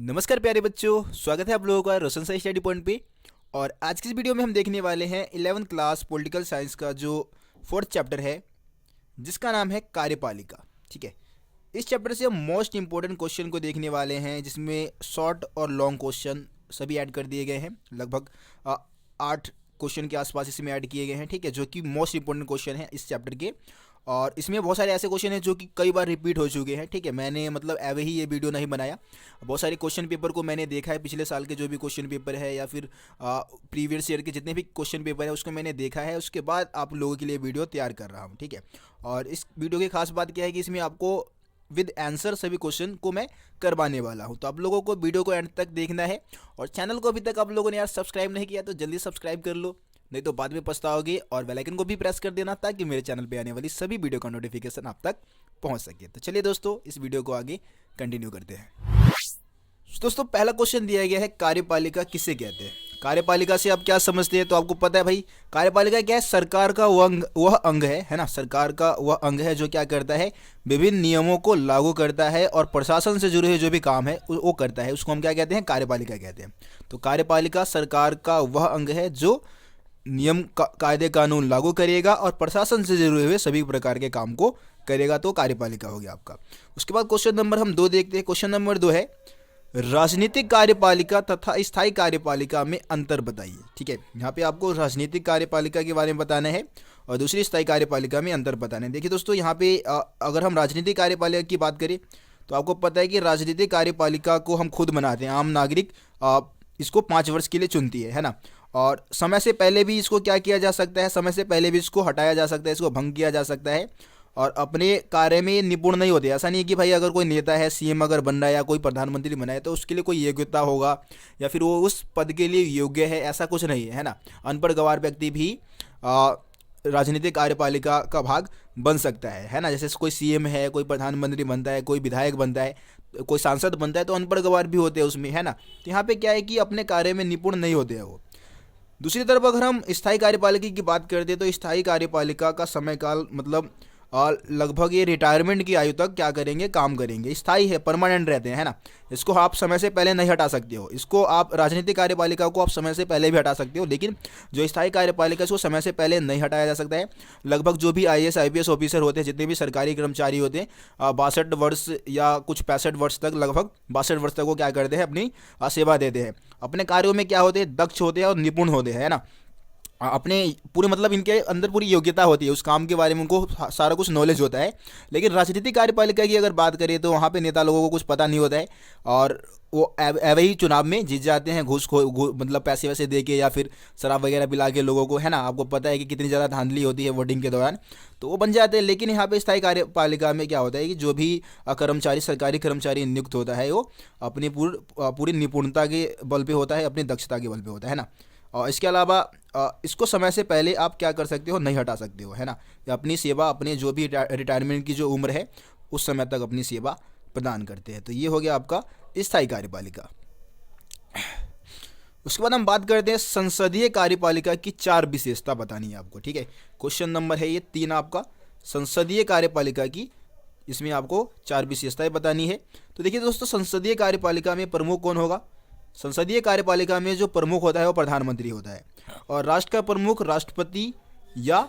नमस्कार प्यारे बच्चों, स्वागत है आप लोगों का रोशन साई स्टडी पॉइंट पे। और आज की इस वीडियो में हम देखने वाले हैं 11th क्लास पॉलिटिकल साइंस का जो 4th चैप्टर है, जिसका नाम है कार्यपालिका। ठीक है, इस चैप्टर से हम मोस्ट इंपॉर्टेंट क्वेश्चन को देखने वाले हैं, जिसमें शॉर्ट और लॉन्ग क्वेश्चन सभी ऐड कर दिए गए हैं। लगभग 8 क्वेश्चन के आसपास इसमें ऐड किए गए हैं। ठीक है, जो कि मोस्ट इंपॉर्टेंट क्वेश्चन है इस चैप्टर के। और इसमें बहुत सारे ऐसे क्वेश्चन हैं जो कि कई बार रिपीट हो चुके हैं। ठीक है, मैंने मतलब एवे ही ये वीडियो नहीं बनाया। बहुत सारे क्वेश्चन पेपर को मैंने देखा है, पिछले साल के जो भी क्वेश्चन पेपर है या फिर प्रीवियस ईयर के जितने भी क्वेश्चन पेपर है उसको मैंने देखा है। उसके बाद आप लोगों के लिए वीडियो तैयार कर रहा हूँ। ठीक है, और इस वीडियो की खास बात क्या है कि इसमें आपको विद आंसर सभी क्वेश्चन को मैं करवाने वाला हूँ। तो आप लोगों को वीडियो को एंड तक देखना है। और चैनल को अभी तक आप लोगों ने यार सब्सक्राइब नहीं किया तो जल्दी सब्सक्राइब कर लो, नहीं तो बाद में पछताओगे। और बेल आइकन को भी प्रेस कर देना ताकि मेरे चैनल पे आने वाली सभी वीडियो का नोटिफिकेशन आप तक पहुंच सके। तो चलिए दोस्तों, इस वीडियो को आगे कंटिन्यू करते हैं। दोस्तों, पहला क्वेश्चन दिया गया है, कार्यपालिका किसे कहते हैं। कार्यपालिका से आप क्या समझते हैं, तो आपको पता है भाई, कार्यपालिका क्या है, सरकार का वह अंग है ना। सरकार का वह अंग है जो क्या करता है, विभिन्न नियमों को लागू करता है और प्रशासन से जुड़े हुए जो भी काम है वो करता है। उसको हम क्या कहते हैं, कार्यपालिका कहते हैं। तो कार्यपालिका सरकार का वह अंग है जो नियम कायदे कानून लागू करेगा और प्रशासन से जुड़े हुए सभी प्रकार के काम को करेगा। तो कार्यपालिका हो गया आपका। उसके बाद क्वेश्चन नंबर हम 2 देखते हैं। क्वेश्चन नंबर 2 है, राजनीतिक कार्यपालिका तथा स्थायी कार्यपालिका में अंतर बताइए। ठीक है, यहाँ पे आपको राजनीतिक कार्यपालिका के बारे में बताना है और दूसरी स्थायी कार्यपालिका में अंतर बताना है। देखिए दोस्तों, यहाँ पे अगर हम राजनीतिक कार्यपालिका की बात करें तो आपको पता है कि राजनीतिक कार्यपालिका को हम खुद बनाते हैं। आम नागरिक इसको 5 वर्ष के लिए चुनती है ना। और समय से पहले भी इसको क्या किया जा सकता है, समय से पहले भी इसको हटाया जा सकता है, इसको भंग किया जा सकता है। और अपने कार्य में निपुण नहीं होते। ऐसा नहीं है कि भाई अगर कोई नेता है, सीएम अगर बन रहा है या कोई प्रधानमंत्री बना है तो उसके लिए कोई योग्यता होगा या फिर वो उस पद के लिए योग्य है, ऐसा कुछ नहीं है ना। अनपढ़ गंवार व्यक्ति भी राजनीतिक कार्यपालिका का भाग बन सकता है ना। जैसे कोई सीएम है, कोई प्रधानमंत्री बनता है, कोई विधायक बनता है, कोई सांसद बनता है, तो अनपढ़ गंवार भी होते हैं उसमें, है ना। तो यहाँ पे क्या है कि अपने कार्य में निपुण नहीं होते हैं वो। दूसरी तरफ अगर हम स्थायी कार्यपालिका की बात करते हैं तो स्थायी कार्यपालिका का समय काल मतलब लगभग ये रिटायरमेंट की आयु तक क्या करेंगे, काम करेंगे। स्थायी है, परमानेंट रहते हैं, है ना। इसको आप समय से पहले नहीं हटा सकते हो। इसको आप राजनीतिक कार्यपालिका को आप समय से पहले भी हटा सकते हो, लेकिन जो स्थायी कार्यपालिका इसको समय से पहले नहीं हटाया जा सकता है। लगभग जो भी IAS IPS ऑफिसर होते हैं, जितने भी सरकारी कर्मचारी होते हैं, 62 वर्ष या कुछ 65 वर्ष तक, लगभग 62 वर्ष तक वो क्या करते हैं, अपनी सेवा देते हैं। अपने कार्यों में क्या होते हैं, दक्ष होते हैं और निपुण होते हैं, है ना। अपने पूरे मतलब इनके अंदर पूरी योग्यता होती है, उस काम के बारे में उनको सारा कुछ नॉलेज होता है। लेकिन राजनीतिक कार्यपालिका की अगर बात करें तो वहाँ पे नेता लोगों को कुछ पता नहीं होता है और वो एवं ही चुनाव में जीत जाते हैं, मतलब पैसे वैसे दे के या फिर शराब वगैरह पिला के लोगों को, है ना। आपको पता है कि कितनी ज़्यादा धांधली होती है वोटिंग के दौरान, तो वो बन जाते हैं। लेकिन यहाँ पे स्थायी कार्यपालिका में क्या होता है कि जो भी कर्मचारी, सरकारी कर्मचारी नियुक्त होता है वो अपनी पूरी निपुणता के बल पे होता है, अपनी दक्षता के बल पे होता है ना। और इसके अलावा इसको समय से पहले आप क्या कर सकते हो, नहीं हटा सकते हो, है ना। अपनी सेवा, अपने जो भी रिटायरमेंट की जो उम्र है उस समय तक अपनी सेवा प्रदान करते हैं। तो ये हो गया आपका स्थायी कार्यपालिका। उसके बाद हम बात करते हैं संसदीय कार्यपालिका की 4 विशेषता बतानी है आपको। ठीक है, क्वेश्चन नंबर है ये 3 आपका, संसदीय कार्यपालिका की, इसमें आपको 4 विशेषताएं बतानी है। तो देखिए दोस्तों, संसदीय कार्यपालिका में प्रमुख कौन होगा। संसदीय कार्यपालिका में जो प्रमुख होता है वो प्रधानमंत्री होता है और राष्ट्र का प्रमुख राष्ट्रपति या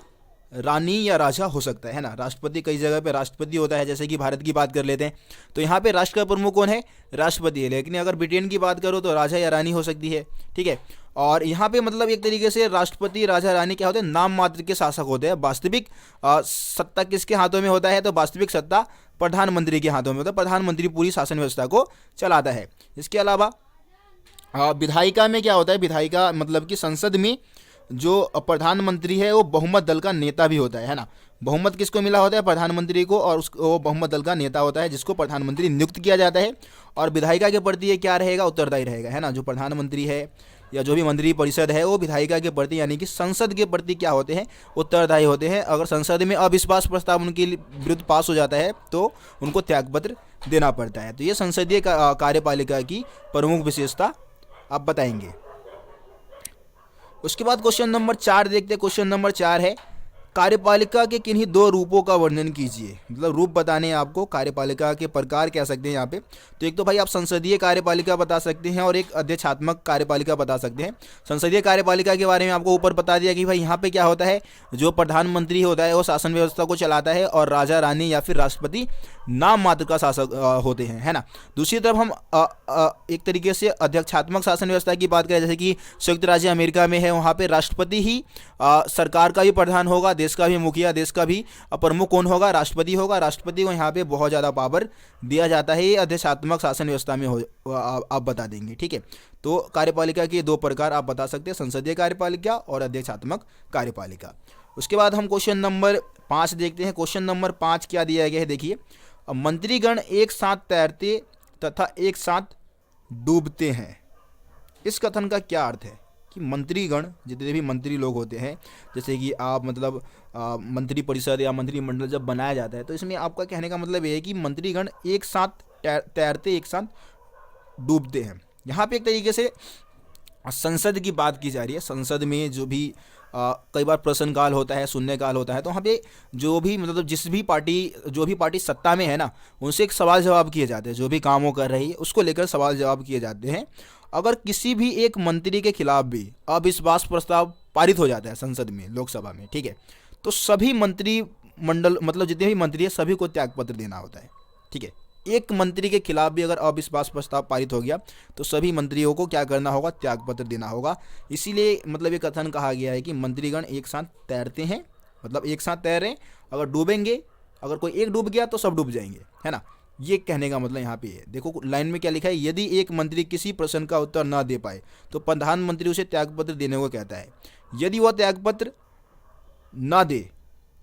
रानी या राजा हो सकता है ना। राष्ट्रपति कई जगह पे राष्ट्रपति होता है, जैसे कि भारत की बात कर लेते हैं तो यहाँ पे राष्ट्र का प्रमुख कौन है, राष्ट्रपति है। लेकिन अगर ब्रिटेन की बात करो तो राजा या रानी हो सकती है। ठीक है, और यहाँ पे मतलब एक तरीके से राष्ट्रपति, राजा, रानी क्या होते हैं, नाम मात्र के शासक होते हैं। वास्तविक सत्ता किसके हाथों में होता है, तो वास्तविक सत्ता प्रधानमंत्री के हाथों में होता है। प्रधानमंत्री पूरी शासन व्यवस्था को चलाता है। इसके अलावा विधायिका में क्या होता है, विधायिका मतलब कि संसद में जो प्रधानमंत्री है वो बहुमत दल का नेता भी होता है ना। बहुमत किसको मिला होता है, प्रधानमंत्री को, और वो बहुमत दल का नेता होता है जिसको प्रधानमंत्री नियुक्त किया जाता है। और विधायिका के प्रति ये क्या रहेगा, उत्तरदायी रहेगा, है ना। जो प्रधानमंत्री है या जो भी मंत्री परिषद है वो विधायिका के प्रति यानी कि संसद के प्रति क्या होते हैं, उत्तरदायी होते हैं। अगर संसद में अविश्वास प्रस्ताव उनके विरुद्ध पास हो जाता है तो उनको त्यागपत्र देना पड़ता है। तो ये संसदीय कार्यपालिका की प्रमुख विशेषता आप बताएंगे। उसके बाद क्वेश्चन नंबर 4 देखते हैं। क्वेश्चन नंबर 4 है, कार्यपालिका के किन्हीं दो रूपों का वर्णन कीजिए। मतलब रूप बताने हैं आपको, कार्यपालिका के प्रकार कह सकते हैं यहाँ पे। तो एक तो भाई आप संसदीय कार्यपालिका बता सकते हैं और एक अध्यक्षात्मक कार्यपालिका बता सकते हैं। संसदीय कार्यपालिका के बारे में आपको ऊपर बता दिया कि भाई यहाँ पे क्या होता है, जो प्रधानमंत्री होता है वो शासन व्यवस्था को चलाता है और राजा रानी या फिर राष्ट्रपति नाम मात्र का शासक होते हैं, है ना। दूसरी तरफ हम एक तरीके से अध्यक्षात्मक शासन व्यवस्था की बात करें, जैसे कि संयुक्त राज्य अमेरिका में है, वहाँ पे राष्ट्रपति ही सरकार का भी प्रधान होगा, देश का भी मुखिया, देश का भी प्रमुख कौन होगा, राष्ट्रपति होगा। राष्ट्रपति को यहाँ पे बहुत ज़्यादा पावर दिया जाता है। ये अध्यक्षात्मक शासन व्यवस्था में हो, आप बता देंगे, ठीक है। तो कार्यपालिका के दो प्रकार आप बता सकते हैं, संसदीय कार्यपालिका और अध्यक्षात्मक कार्यपालिका। उसके बाद हम क्वेश्चन नंबर 5 देखते हैं। क्वेश्चन नंबर 5 क्या दिया गया है, देखिए। मंत्रीगण एक साथ तैरते तथा एक साथ डूबते हैं। इस कथन का क्या अर्थ है कि मंत्रीगण, जितने भी मंत्री लोग होते हैं, जैसे कि आप मतलब मंत्री परिषद या मंत्रिमंडल जब बनाया जाता है, तो इसमें आपका कहने का मतलब ये है कि मंत्रीगण एक साथ तैरते एक साथ डूबते हैं। यहाँ पे एक तरीके से संसद की बात की जा रही है। संसद में जो भी कई बार प्रश्नकाल होता है, शून्यकाल होता है, तो वहाँ पे जो भी मतलब जो भी पार्टी सत्ता में है ना, उनसे एक सवाल जवाब किए जाते हैं। जो भी काम वो कर रही है उसको लेकर सवाल जवाब किए जाते हैं। अगर किसी भी एक मंत्री के खिलाफ भी अविश्वास प्रस्ताव पारित हो जाता है संसद में, लोकसभा में, ठीक है, तो सभी मंत्रिमंडल मतलब जितने भी मंत्री हैं सभी को त्यागपत्र देना होता है, ठीक है। एक मंत्री के खिलाफ भी अगर अविश्वास प्रस्ताव पारित हो गया तो सभी मंत्रियों को क्या करना होगा, त्यागपत्र देना होगा। इसीलिए मतलब ये कथन कहा गया है कि मंत्रीगण एक साथ तैरते हैं, मतलब एक साथ तैर रहे हैं। अगर डूबेंगे, अगर कोई एक डूब गया तो सब डूब जाएंगे, है ना। ये कहने का मतलब यहाँ पे है। देखो लाइन में क्या लिखा है, यदि एक मंत्री किसी प्रश्न का उत्तर न दे पाए तो प्रधानमंत्री उसे त्यागपत्र देने को कहता है। यदि वह त्यागपत्र न दे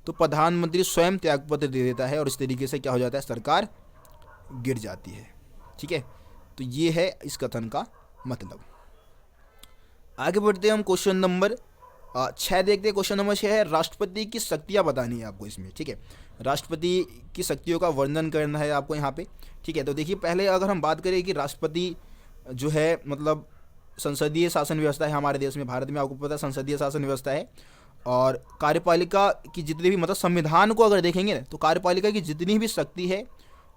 तो प्रधानमंत्री स्वयं त्यागपत्र दे देता है और इस तरीके से क्या हो जाता है, सरकार गिर जाती है, ठीक है। तो ये है इस कथन का मतलब। आगे बढ़ते हैं हम क्वेश्चन नंबर 6 देखते हैं। क्वेश्चन नंबर 6 है, राष्ट्रपति की शक्तियां बतानी है आपको इसमें, ठीक है। राष्ट्रपति की शक्तियों का वर्णन करना है आपको यहाँ पे, ठीक है। तो देखिए पहले अगर हम बात करें कि राष्ट्रपति जो है मतलब संसदीय शासन व्यवस्था है हमारे देश में, भारत में आपको पता है संसदीय शासन व्यवस्था है। और कार्यपालिका की जितनी भी मतलब संविधान को अगर देखेंगे ना, तो कार्यपालिका की जितनी भी शक्ति है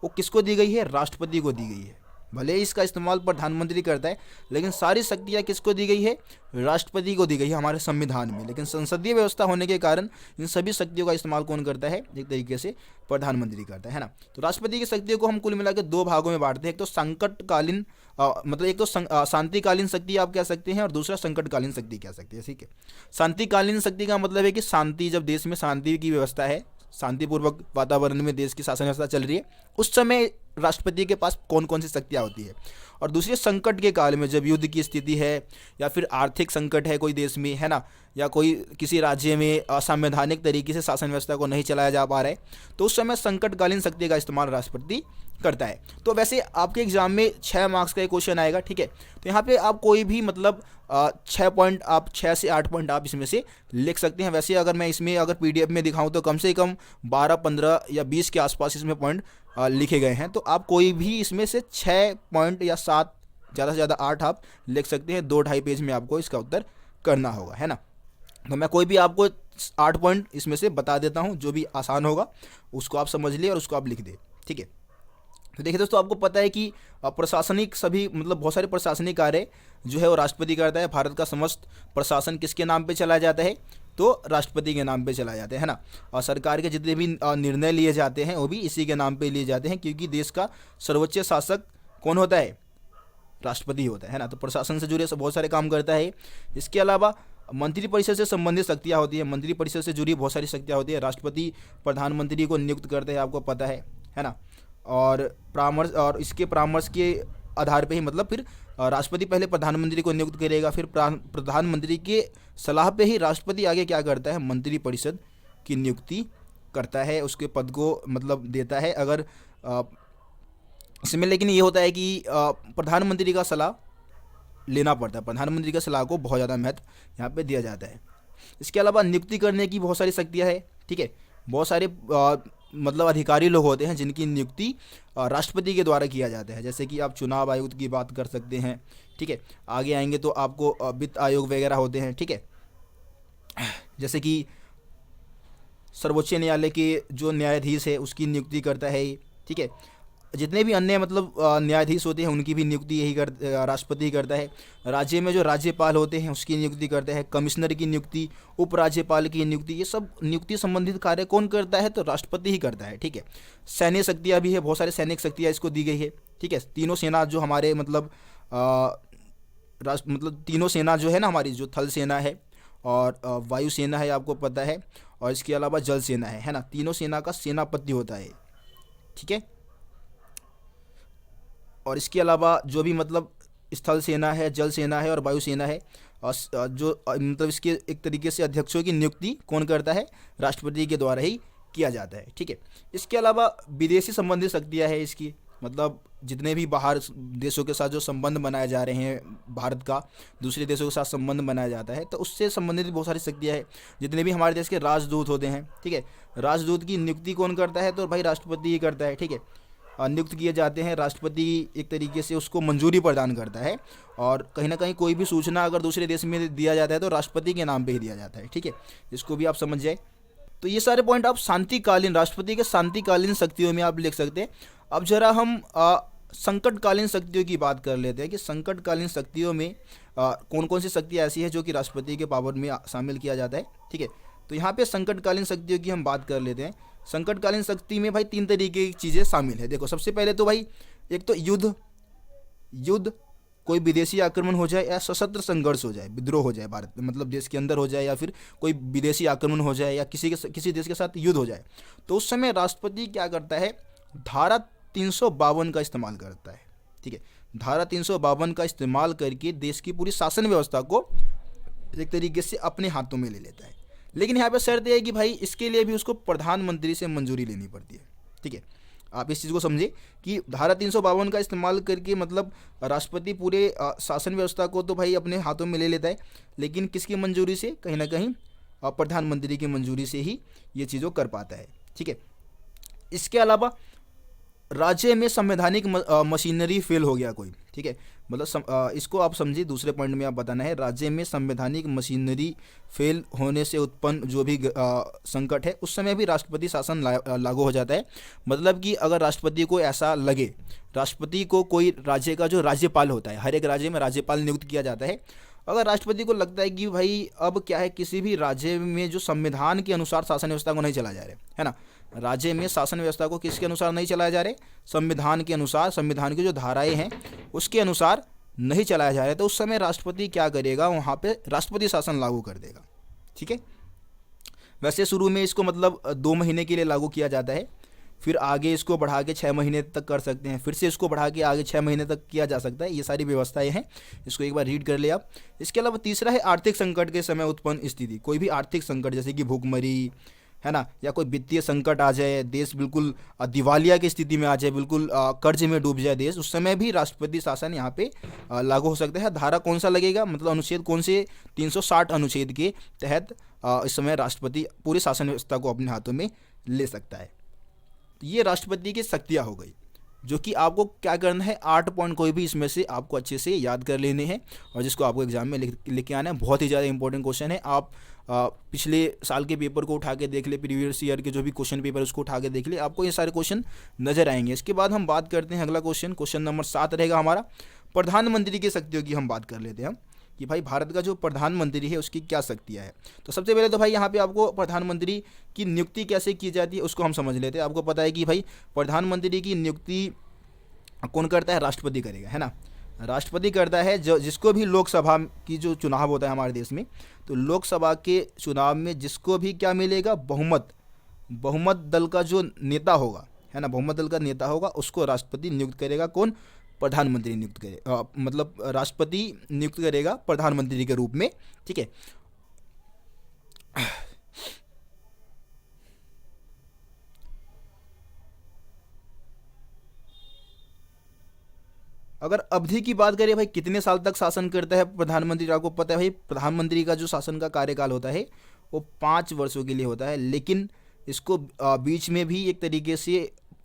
वो किसको दी गई है, राष्ट्रपति को दी गई है। भले ही इसका इस्तेमाल प्रधानमंत्री करता है, लेकिन सारी शक्तियाँ किसको दी गई है, राष्ट्रपति को दी गई है हमारे संविधान में। लेकिन संसदीय व्यवस्था होने के कारण इन सभी शक्तियों का इस्तेमाल कौन करता है, एक तरीके से प्रधानमंत्री करता है ना। तो राष्ट्रपति की शक्तियों को हम कुल मिलाकर दो भागों में बांटते हैं। एक तो संकटकालीन मतलब एक तो शांतिकालीन शक्ति आप कह सकते हैं और दूसरा संकटकालीन शक्ति कह सकते हैं, ठीक है। शांतिकालीन शक्ति का मतलब है कि शांति, जब देश में शांति की व्यवस्था है, शांतिपूर्वक वातावरण में देश की शासन व्यवस्था चल रही है, उस समय राष्ट्रपति के पास कौन कौन सी शक्तियाँ होती है। और दूसरे संकट के काल में, जब युद्ध की स्थिति है या फिर आर्थिक संकट है कोई देश में, है ना, या कोई किसी राज्य में असंवैधानिक तरीके से शासन व्यवस्था को नहीं चलाया जा पा रहा है, तो उस समय संकटकालीन शक्ति का इस्तेमाल राष्ट्रपति करता है। तो वैसे आपके एग्जाम में 6 मार्क्स का एक क्वेश्चन आएगा, ठीक है। तो यहाँ पे आप कोई भी मतलब 6 पॉइंट, आप 6 से 8 पॉइंट आप इसमें से लिख सकते हैं। वैसे अगर मैं इसमें अगर PDF में दिखाऊं तो कम से कम 12, 15 या 20 के आसपास इसमें पॉइंट लिखे गए हैं। तो आप कोई भी इसमें से 6 पॉइंट या 7, ज़्यादा से ज़्यादा 8 आप लिख सकते हैं। 2-2.5 पेज में आपको इसका उत्तर करना होगा, है ना। तो मैं कोई भी आपको 8 पॉइंट इसमें से बता देता हूँ, जो भी आसान होगा उसको आप समझ लिए और उसको आप लिख दें, ठीक है। तो देखिए दोस्तों, आपको पता है कि प्रशासनिक सभी मतलब बहुत सारे प्रशासनिक कार्य जो है वो राष्ट्रपति करता है। भारत का समस्त प्रशासन किसके नाम पे चला जाता है, तो राष्ट्रपति के नाम पे चला जाता है ना। और सरकार के जितने भी निर्णय लिए जाते हैं वो भी इसी के नाम पे लिए जाते हैं, क्योंकि देश का सर्वोच्च शासक कौन होता है, राष्ट्रपति होता है ना। तो प्रशासन से जुड़े बहुत सारे काम करता है। इसके अलावा मंत्रिपरिषद से संबंधित शक्तियाँ होती है, मंत्रिपरिषद से जुड़ी बहुत सारी शक्तियाँ होती है। राष्ट्रपति प्रधानमंत्री को नियुक्त करते हैं, आपको पता है ना। और परामर्श, और इसके परामर्श के आधार पे ही मतलब फिर राष्ट्रपति पहले प्रधानमंत्री को नियुक्त करेगा, फिर प्रधानमंत्री के सलाह पे ही राष्ट्रपति आगे क्या करता है, मंत्रिपरिषद की नियुक्ति करता है, उसके पद को मतलब देता है। अगर इसमें लेकिन ये होता है कि प्रधानमंत्री का सलाह लेना पड़ता है, प्रधानमंत्री का सलाह को बहुत ज़्यादा महत्व यहाँ पे दिया जाता है। इसके अलावा नियुक्ति करने की बहुत सारी शक्तियाँ हैं, ठीक है। बहुत सारे मतलब अधिकारी लोग होते हैं जिनकी नियुक्ति राष्ट्रपति के द्वारा किया जाता है। जैसे कि आप चुनाव आयुक्त की बात कर सकते हैं, ठीक है। आगे आएंगे तो आपको वित्त आयोग वगैरह होते हैं, ठीक है। जैसे कि सर्वोच्च न्यायालय के जो न्यायाधीश है उसकी नियुक्ति करता है ये, ठीक है। जितने भी अन्य मतलब न्यायाधीश होते हैं उनकी भी नियुक्ति राष्ट्रपति ही करता है। राज्य में जो राज्यपाल होते हैं उसकी नियुक्ति करता है। कमिश्नर की नियुक्ति, उपराज्यपाल की नियुक्ति, ये सब नियुक्ति संबंधित कार्य कौन करता है? तो राष्ट्रपति ही करता है, ठीक है। सैन्य शक्तियाँ भी है, बहुत सारी सैनिक शक्तियाँ इसको दी गई है, ठीक है। तीनों सेना जो हमारे मतलब तीनों सेना जो है ना हमारी, जो थल सेना है और वायु सेना है, आपको पता है, और इसके अलावा जल सेना है ना, तीनों सेना का सेनापति होता है, ठीक है। और इसके अलावा जो भी मतलब स्थल सेना है, जल सेना है और वायु सेना है, और जो मतलब इसके एक तरीके से अध्यक्षों की नियुक्ति कौन करता है? राष्ट्रपति के द्वारा ही किया जाता है, ठीक है। इसके अलावा विदेशी संबंधित शक्तियाँ है इसकी, मतलब जितने भी बाहर देशों के साथ जो संबंध बनाए जा रहे हैं, भारत का दूसरे देशों के साथ संबंध बनाया जाता है, तो उससे संबंधित बहुत सारी शक्तियाँ हैं। जितने भी हमारे देश के राजदूत होते हैं, ठीक है, राजदूत की नियुक्ति कौन करता है? तो भाई राष्ट्रपति ही करता है, ठीक है। नियुक्त किए जाते हैं, राष्ट्रपति एक तरीके से उसको मंजूरी प्रदान करता है, और कहीं ना कहीं कोई भी सूचना अगर दूसरे देश में दिया जाता है तो राष्ट्रपति के नाम पे ही दिया जाता है, ठीक है। इसको भी आप समझ जाए। तो ये सारे पॉइंट आप शांतिकालीन, राष्ट्रपति के शांतिकालीन शक्तियों में आप लिख सकते हैं। अब जरा हम संकटकालीन शक्तियों की बात कर लेते हैं कि संकटकालीन शक्तियों में कौन कौन सी शक्तियाँ ऐसी है जो कि राष्ट्रपति के पावर में शामिल किया जाता है, ठीक है। तो यहाँ पे संकटकालीन शक्तियों की हम बात कर लेते हैं। संकटकालीन शक्ति में भाई 3 तरीके की चीज़ें शामिल है। देखो, सबसे पहले तो भाई एक तो युद्ध, कोई विदेशी आक्रमण हो जाए या सशस्त्र संघर्ष हो जाए, विद्रोह हो जाए भारत मतलब देश के अंदर हो जाए, या फिर कोई विदेशी आक्रमण हो जाए या किसी देश के साथ युद्ध हो जाए, तो उस समय राष्ट्रपति क्या करता है? धारा 352 का इस्तेमाल करता है, ठीक है। धारा 352 का इस्तेमाल करके देश की पूरी शासन व्यवस्था को एक तरीके से अपने हाथों में ले लेता है। लेकिन यहाँ पे शर्त है कि भाई इसके लिए भी उसको प्रधानमंत्री से मंजूरी लेनी पड़ती है, ठीक है। आप इस चीज़ को समझे कि धारा 352 का इस्तेमाल करके मतलब राष्ट्रपति पूरे शासन व्यवस्था को तो भाई अपने हाथों में ले लेता है, लेकिन किसकी मंजूरी से? कहीं ना कहीं प्रधानमंत्री की मंजूरी से ही ये चीज़ों कर पाता है, ठीक है। इसके अलावा राज्य में संवैधानिक मशीनरी फेल हो गया कोई, ठीक है, मतलब इसको आप समझिए, दूसरे पॉइंट में आप बताना है, राज्य में संवैधानिक मशीनरी फेल होने से उत्पन्न जो भी संकट है उस समय भी राष्ट्रपति शासन लागू हो जाता है। मतलब कि अगर राष्ट्रपति को ऐसा लगे, राष्ट्रपति को कोई राज्य का जो राज्यपाल होता है, हर एक राज्य में राज्यपाल नियुक्त किया जाता है, अगर राष्ट्रपति को लगता है कि भाई अब क्या है, किसी भी राज्य में जो संविधान के अनुसार शासन व्यवस्था को नहीं चलाया जा रहा है ना, राज्य में शासन व्यवस्था को किसके अनुसार नहीं चलाया जा रहे? संविधान के अनुसार, संविधान की जो धाराएं हैं उसके अनुसार नहीं चलाया जा रहा है, तो उस समय राष्ट्रपति क्या करेगा? वहाँ पे राष्ट्रपति शासन लागू कर देगा, ठीक है। वैसे शुरू में इसको मतलब 2 महीने के लिए लागू किया जाता है, फिर आगे इसको बढ़ा के 6 महीने तक कर सकते हैं, फिर से इसको बढ़ा के आगे 6 महीने तक किया जा सकता है। ये सारी व्यवस्थाएं हैं, इसको एक बार रीड कर ले आप। इसके अलावा तीसरा है आर्थिक संकट के समय उत्पन्न स्थिति। कोई भी आर्थिक संकट जैसे कि भूखमरी है ना, या कोई वित्तीय संकट आ जाए, देश बिल्कुल दिवालिया की स्थिति में आ जाए, बिल्कुल कर्ज में डूब जाए देश, उस समय भी राष्ट्रपति शासन यहाँ पे लागू हो सकता है। धारा कौन सा लगेगा, मतलब अनुच्छेद कौन से? 360 अनुच्छेद के तहत इस समय राष्ट्रपति पूरी शासन व्यवस्था को अपने हाथों में ले सकता है। ये राष्ट्रपति की शक्तियाँ हो गई, जो कि आपको क्या करना है, 8 पॉइंट कोई भी इसमें से आपको अच्छे से याद कर लेने हैं, और जिसको आपको एग्जाम में लिख के आना है। बहुत ही ज़्यादा इंपॉर्टेंट क्वेश्चन है। आप पिछले साल के पेपर को उठा के देख ले, प्रीवियस ईयर के जो भी क्वेश्चन पेपर उसको उठा के देख ले, आपको ये सारे क्वेश्चन नजर आएंगे। इसके बाद हम बात करते हैं अगला क्वेश्चन नंबर 7 रहेगा हमारा, प्रधानमंत्री की शक्तियों की हम बात कर लेते हैं कि भाई भारत का जो प्रधानमंत्री है उसकी क्या शक्तियाँ है। तो सबसे पहले तो भाई यहाँ पे आपको प्रधानमंत्री की नियुक्ति कैसे की जाती है उसको हम समझ लेते हैं। आपको पता है कि भाई प्रधानमंत्री की नियुक्ति कौन करता है? राष्ट्रपति करेगा, है ना। राष्ट्रपति करता है। जो जिसको भी लोकसभा की जो चुनाव होता है हमारे देश में, तो लोकसभा के चुनाव में जिसको भी क्या मिलेगा? बहुमत दल का जो नेता होगा, है ना, बहुमत दल का नेता होगा, उसको राष्ट्रपति नियुक्त करेगा। कौन? प्रधानमंत्री नियुक्त करे, मतलब राष्ट्रपति नियुक्त करेगा प्रधानमंत्री के रूप में, ठीक है। अगर अवधि की बात करें भाई, कितने साल तक शासन करता है प्रधानमंत्री, आपको पता है भाई प्रधानमंत्री का जो शासन का कार्यकाल होता है वो 5 वर्षों के लिए होता है, लेकिन इसको बीच में भी एक तरीके से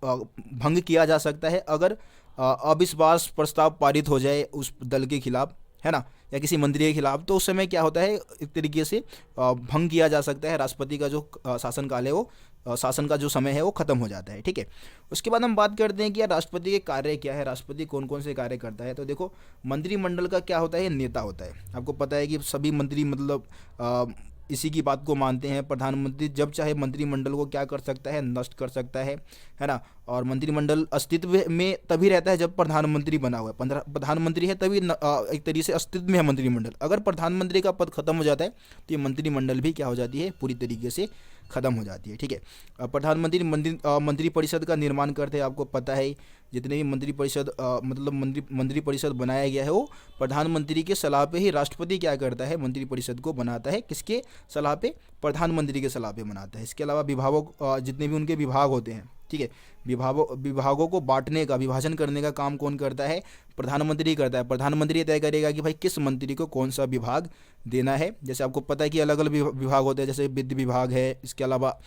भंग किया जा सकता है अगर अविश्वास प्रस्ताव पारित हो जाए उस दल के खिलाफ, है ना, या किसी मंत्री के खिलाफ, तो उस समय क्या होता है, एक तरीके से भंग किया जा सकता है, राष्ट्रपति का जो शासनकाल है वो शासन का जो समय है वो खत्म हो जाता है। ठीक है, उसके बाद हम बात करते हैं कि यार राष्ट्रपति के कार्य क्या है, राष्ट्रपति कौन कौन से कार्य करता है। तो देखो, मंत्रिमंडल का क्या होता है, नेता होता है। आपको पता है कि सभी मंत्री मतलब इसी की बात को मानते हैं। प्रधानमंत्री जब चाहे मंत्रिमंडल को क्या कर सकता है, नष्ट कर सकता है ना। और मंत्रिमंडल अस्तित्व में तभी रहता है जब प्रधानमंत्री बना हुआ है, प्रधानमंत्री है तभी एक तरीके से अस्तित्व में है मंत्रिमंडल। अगर प्रधानमंत्री का पद खत्म हो जाता है तो ये मंत्रिमंडल भी क्या हो जाती है, पूरी तरीके से खत्म हो जाती है। ठीक है, प्रधानमंत्री मंत्रिपरिषद का निर्माण करते हैं। आपको पता है जितने भी मंत्रिपरिषद मतलब मंत्रिपरिषद बनाया गया है वो प्रधानमंत्री के सलाह पे ही राष्ट्रपति क्या करता है, मंत्रिपरिषद को बनाता है। किसके सलाह पे, प्रधानमंत्री के सलाह पे बनाता है। इसके अलावा विभागों जितने भी उनके विभाग होते हैं, ठीक है, विभागों को बांटने का, विभाजन करने का काम कौन करता है, प्रधानमंत्री करता है। प्रधानमंत्री तय करेगा कि भाई किस मंत्री को कौन सा विभाग देना है। जैसे आपको पता है कि अलग अलग विभाग होते हैं, जैसे विद्युत विभाग है, इसके अलावा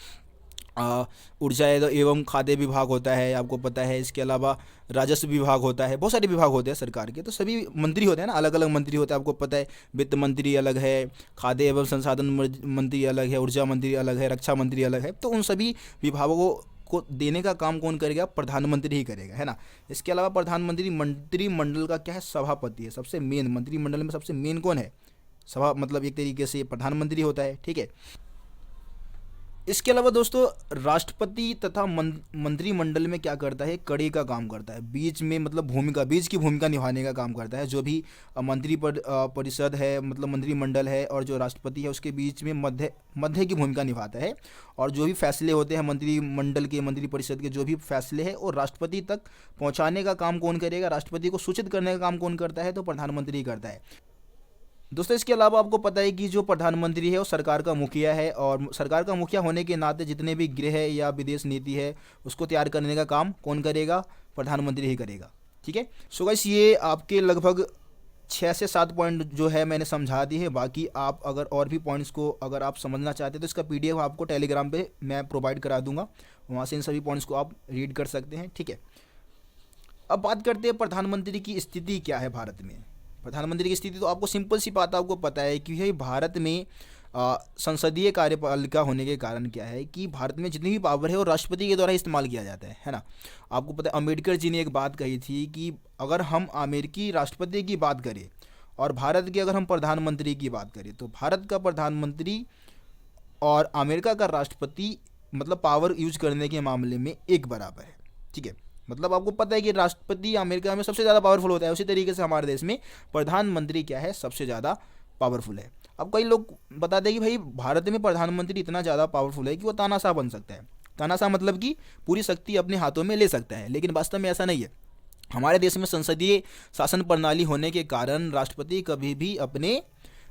ऊर्जा एवं खाद्य विभाग होता है, आपको पता है। इसके अलावा राजस्व विभाग होता है, बहुत सारे विभाग होते हैं सरकार के। तो सभी मंत्री होते हैं ना, अलग अलग मंत्री होते हैं। आपको पता है वित्त मंत्री अलग है, खाद्य एवं संसाधन मंत्री अलग है, ऊर्जा मंत्री अलग है, रक्षा मंत्री अलग है। तो उन सभी विभागों को देने का काम कौन करेगा, प्रधानमंत्री ही करेगा, है ना। इसके अलावा प्रधानमंत्री मंत्रिमंडल का क्या है, सभापति है। सबसे मेन मंत्रिमंडल में सबसे मेन कौन है, सभा मतलब एक तरीके से प्रधानमंत्री होता है। ठीक है, इसके अलावा दोस्तों राष्ट्रपति तथा मंत्रिमंडल में क्या करता है, कड़ी का काम करता है, बीच में मतलब बीच की भूमिका निभाने का काम करता है। जो भी परिषद है मतलब मंत्रिमंडल है और जो राष्ट्रपति है उसके बीच में मध्य की भूमिका निभाता है। और जो भी फैसले होते हैं मंत्रिमंडल के, मंत्रिपरिषद के जो भी फैसले हैं वो राष्ट्रपति तक पहुँचाने का काम कौन करेगा, राष्ट्रपति को सूचित करने का काम कौन करता है, तो प्रधानमंत्री करता है। दोस्तों इसके अलावा आपको पता है कि जो प्रधानमंत्री है वो सरकार का मुखिया है, और सरकार का मुखिया होने के नाते जितने भी गृह या विदेश नीति है उसको तैयार करने का काम कौन करेगा, प्रधानमंत्री ही करेगा। ठीक है, सो गाइस ये आपके लगभग 6 से 7 पॉइंट जो है मैंने समझा दी है। बाकी आप अगर और भी पॉइंट्स को अगर आप समझना चाहते हैं तो इसका PDF आपको टेलीग्राम पे मैं प्रोवाइड करा दूंगा, वहाँ से इन सभी पॉइंट्स को आप रीड कर सकते हैं। ठीक है, अब बात करते हैं प्रधानमंत्री की स्थिति क्या है भारत में। प्रधानमंत्री की स्थिति तो आपको सिंपल सी बात आपको पता है कि भाई भारत में संसदीय कार्यपालिका होने के कारण क्या है कि भारत में जितनी भी पावर है वो राष्ट्रपति के द्वारा इस्तेमाल किया जाता है ना। आपको पता है अम्बेडकर जी ने एक बात कही थी कि अगर हम अमेरिकी राष्ट्रपति की बात करें और भारत के अगर हम प्रधानमंत्री की बात करें तो भारत का प्रधानमंत्री और अमेरिका का राष्ट्रपति मतलब पावर यूज करने के मामले में एक बराबर है। ठीक है, मतलब आपको पता है कि राष्ट्रपति अमेरिका में सबसे ज़्यादा पावरफुल होता है, उसी तरीके से हमारे देश में प्रधानमंत्री क्या है, सबसे ज़्यादा पावरफुल है। अब कई लोग बताते हैं कि भाई भारत में प्रधानमंत्री इतना ज़्यादा पावरफुल है कि वो तानाशाह बन सकता है। तानाशाह मतलब कि पूरी शक्ति अपने हाथों में ले सकता है, लेकिन वास्तव में ऐसा नहीं है। हमारे देश में संसदीय शासन प्रणाली होने के कारण राष्ट्रपति कभी भी अपने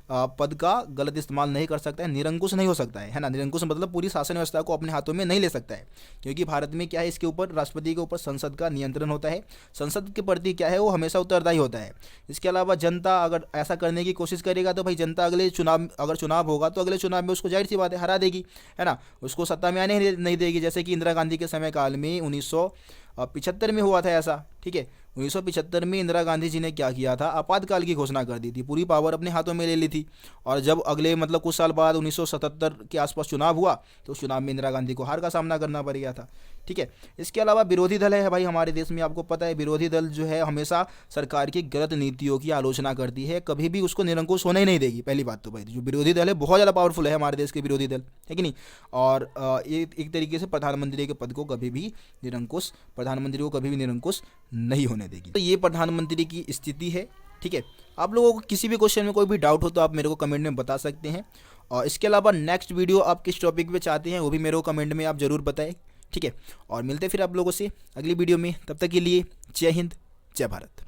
पद का गलत इस्तेमाल नहीं कर सकता है, निरंकुश नहीं हो सकता है ना। निरंकुश मतलब पूरी शासन व्यवस्था को अपने हाथों में नहीं ले सकता है, क्योंकि भारत में क्या है, इसके ऊपर राष्ट्रपति के ऊपर संसद का नियंत्रण होता है। संसद के प्रति क्या है, वो हमेशा उत्तरदायी होता है। इसके अलावा जनता अगर ऐसा करने की कोशिश करेगा तो भाई जनता अगले चुनाव, अगर चुनाव होगा तो अगले चुनाव में उसको जाहिर सी बात है हरा देगी, है ना, उसको सत्ता में आने नहीं देगी। जैसे कि इंदिरा गांधी के समय काल में 1975 में हुआ था ऐसा। ठीक है, 1975 में इंदिरा गांधी जी ने क्या किया था, आपातकाल की घोषणा कर दी थी, पूरी पावर अपने हाथों में ले ली थी। और जब अगले मतलब कुछ साल बाद 1977 के आसपास चुनाव हुआ तो उस चुनाव में इंदिरा गांधी को हार का सामना करना पड़ गया था। ठीक है, इसके अलावा विरोधी दल है भाई हमारे देश में, आपको पता है विरोधी दल जो है हमेशा सरकार की गलत नीतियों की आलोचना करती है, कभी भी उसको निरंकुश होने ही नहीं देगी। पहली बात तो भाई जो विरोधी दल है बहुत ज़्यादा पावरफुल है हमारे देश के विरोधी दल, है कि नहीं। और एक तरीके से प्रधानमंत्री के पद को कभी भी निरंकुश, प्रधानमंत्री को कभी भी निरंकुश नहीं होने देगी। तो ये प्रधानमंत्री की स्थिति है। ठीक है, आप लोगों को किसी भी क्वेश्चन में कोई भी डाउट हो तो आप मेरे को कमेंट में बता सकते हैं। और इसके अलावा नेक्स्ट वीडियो आप किस टॉपिक पे चाहते हैं वो भी मेरे को कमेंट में आप ज़रूर बताएं। ठीक है, और मिलते हैं फिर आप लोगों से अगली वीडियो में, तब तक के लिए जय हिंद, जय भारत।